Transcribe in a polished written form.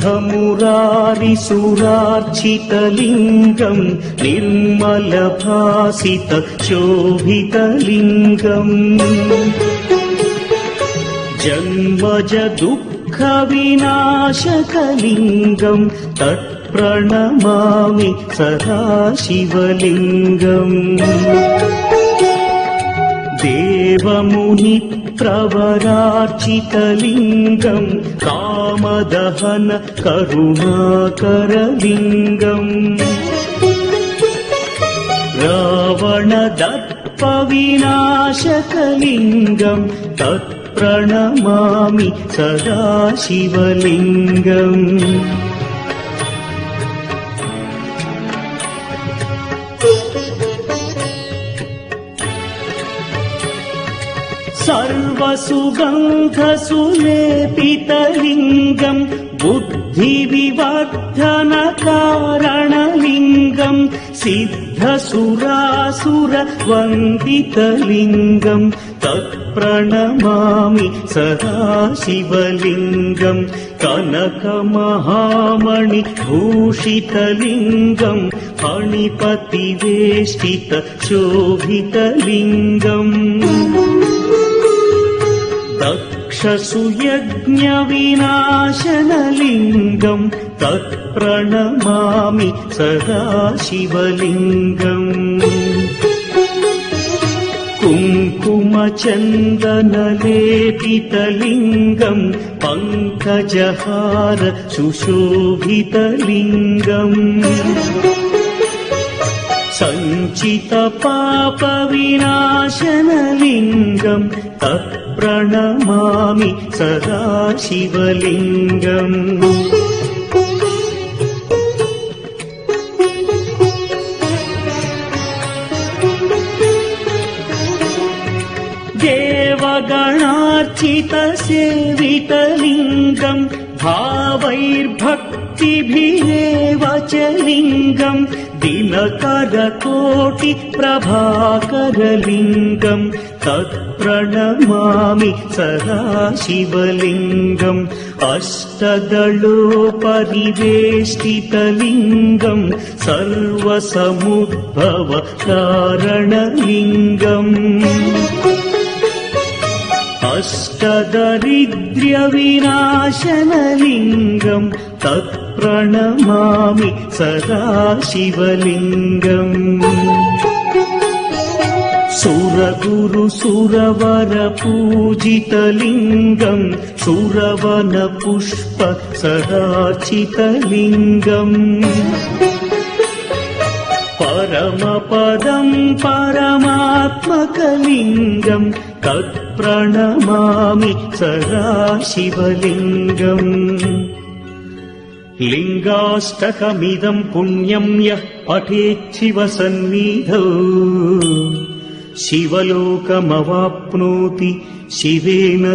शुभमुरारिसुरार्चितलिङ्गम् निर्मलभासितशोभितलिङ्गम् जन्मज दुःखविनाशकलिङ्गम् तत्प्रणमामि सदा शिवलिङ्गम् देवमुनिप्रवरार्चितलिङ्गम् कामदहन करुणाकरलिङ्गम् रावणदर्पविनाशकलिङ्गम् तत्प्रणमामि सदा शिवलिङ्गम् सर्वसुगन्धसुलेपितलिङ्गम् बुद्धिविवर्धनकारणलिङ्गम् सिद्धसुरासुरवन्दितलिङ्गम् तत्प्रणमामि सदा शिवलिङ्गम् कनकमहामणिभूषितलिङ्गम् फणिपतिवेष्टितशोभितलिङ्गम् दक्षसुयज्ञविनाशनलिङ्गम् तत्प्रणमामि सदा शिवलिङ्गम् कुङ्कुमचन्दनलेपितलिङ्गम् पङ्कजहार सुशोभितलिङ्गम् सञ्चितपापविनाशनलिङ्गम् तत्प्रणमामि सदा शिवलिङ्गम् देवगणार्चितसेवितलिङ्गम् भावैर्भक्तिभिरेव च लिङ्गम् दिनकरकोटिप्रभाकरलिङ्गम् तत्प्रणमामि सदा शिवलिङ्गम् अष्टदलोपरिवेष्टितलिङ्गम् सर्वसमुद्भवकारणलिङ्गम् अष्टदरिद्र्यविनाशनलिङ्गम् तत्प्रणमामि सदा शिवलिङ्गम् सुरगुरुसुरवरपूजितलिङ्गम् सुरवनपुष्प सदार्चितलिङ्गम् परमपदम् परमात्मकलिङ्गम् तत्प्रणमामि सदा शिवलिङ्गम् लिङ्गाष्टकमिदम् पुण्यम् यः पठेच्छिवसन्निधौ शिवलोकमवाप्नोति शिवेन